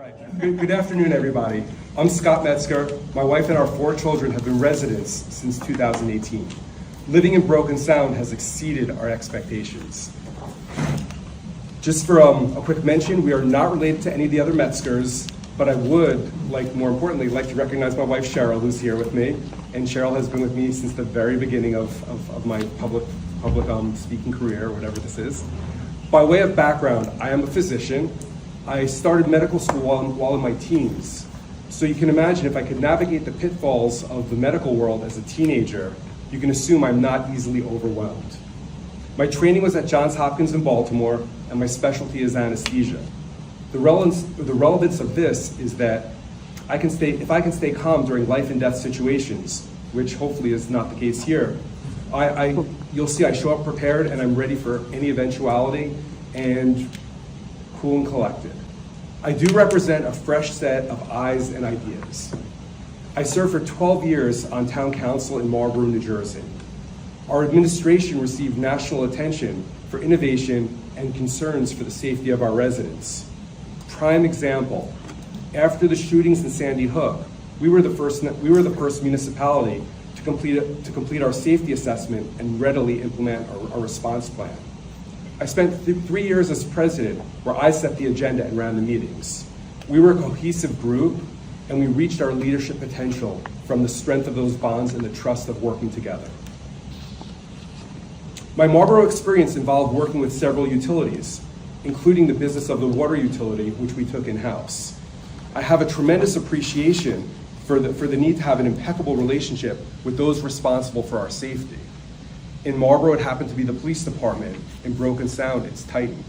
right. Good afternoon, everybody. I'm Scott Metzger. My wife and our 4 children have been residents since 2018. Living in Broken Sound has exceeded our expectations. Just for a quick mention, we are not related to any of the other Metzgers, but I would, more importantly, like to recognize my wife Cheryl, who's here with me. And Cheryl has been with me since the very beginning of my public speaking career, or whatever this is. By way of background, I am a physician. I started medical school while in my teens. So you can imagine if I could navigate the pitfalls of the medical world as a teenager, you can assume I'm not easily overwhelmed. My training was at Johns Hopkins in Baltimore, and my specialty is anesthesia. The relevance of this is that if I can stay calm during life and death situations, which hopefully is not the case here, you'll see I show up prepared and I'm ready for any eventuality and cool and collected. I do represent a fresh set of eyes and ideas. I served for 12 years on town council in Marlborough, New Jersey. Our administration received national attention for innovation and concerns for the safety of our residents. Prime example, after the shootings in Sandy Hook, we were the first municipality to complete our safety assessment and readily implement our response plan. I spent 3 years as president where I set the agenda and ran the meetings. We were a cohesive group and we reached our leadership potential from the strength of those bonds and the trust of working together. My Marlborough experience involved working with several utilities, including the business of the water utility, which we took in-house. I have a tremendous appreciation for the need to have an impeccable relationship with those responsible for our safety. In Marlborough, it happened to be the police department. In Broken Sound, it's Titan.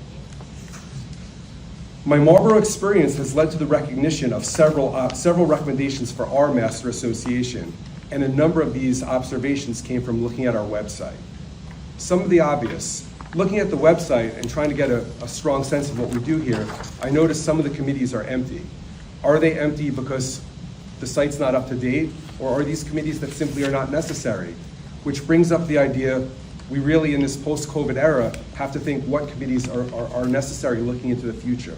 My Marlborough experience has led to the recognition of several recommendations for our Master Association, and a number of these observations came from looking at our website. Some of the obvious. Looking at the website and trying to get a strong sense of what we do here, I noticed some of the committees are empty. Are they empty because the site's not up to date, or are these committees that simply are not necessary? Which brings up the idea, we really, in this post-COVID era, have to think what committees are necessary looking into the future.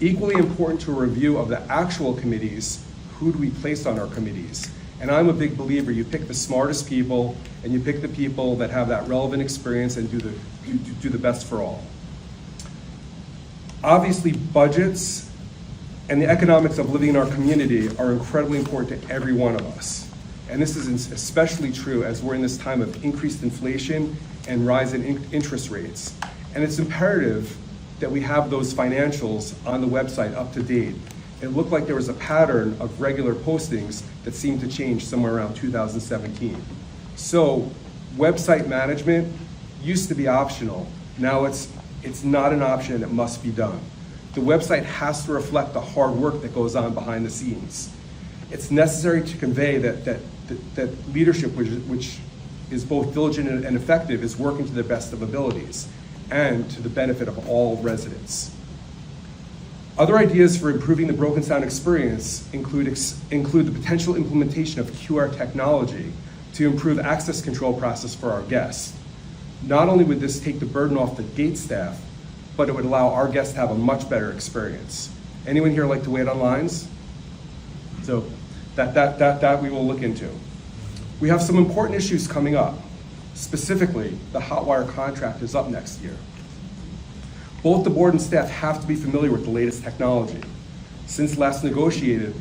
Equally important to a review of the actual committees, who do we place on our committees? And I'm a big believer, you pick the smartest people, and you pick the people that have that relevant experience and do the best for all. Obviously, budgets and the economics of living in our community are incredibly important to every one of us. And this is especially true as we're in this time of increased inflation and rise in interest rates. And it's imperative that we have those financials on the website up to date. It looked like there was a pattern of regular postings that seemed to change somewhere around 2017. So website management used to be optional. Now it's not an option, it must be done. The website has to reflect the hard work that goes on behind the scenes. It's necessary to convey that leadership, which is both diligent and effective, is working to the best of abilities and to the benefit of all residents. Other ideas for improving the Broken Sound experience include the potential implementation of QR technology to improve access control process for our guests. Not only would this take the burden off the gate staff, but it would allow our guests to have a much better experience. Anyone here like to wait on lines? So that we will look into. We have some important issues coming up. Specifically, the Hotwire contract is up next year. Both the board and staff have to be familiar with the latest technology. Since last negotiated,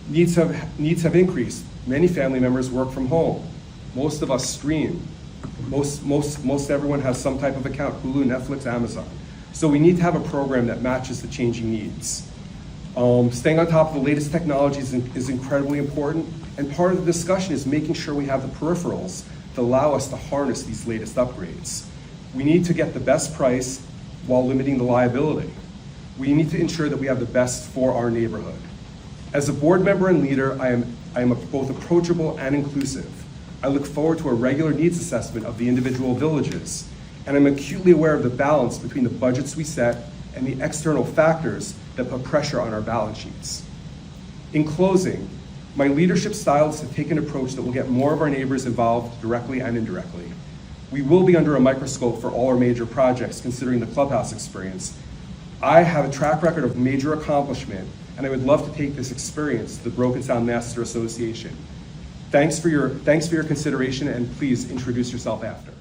needs have increased. Many family members work from home. Most of us stream. Most everyone has some type of account, Hulu, Netflix, Amazon. So we need to have a program that matches the changing needs. Staying on top of the latest technologies is incredibly important, and part of the discussion is making sure we have the peripherals that allow us to harness these latest upgrades. We need to get the best price while limiting the liability. We need to ensure that we have the best for our neighborhood. As a board member and leader, I am both approachable and inclusive. I look forward to a regular needs assessment of the individual villages, and I'm acutely aware of the balance between the budgets we set and the external factors that put pressure on our balance sheets. In closing, my leadership style is to take an approach that will get more of our neighbors involved directly and indirectly. We will be under a microscope for all our major projects, considering the clubhouse experience, I have a track record of major accomplishment, and I would love to take this experience to the Broken Sound Master Association. Thanks for your consideration, and please introduce yourself after.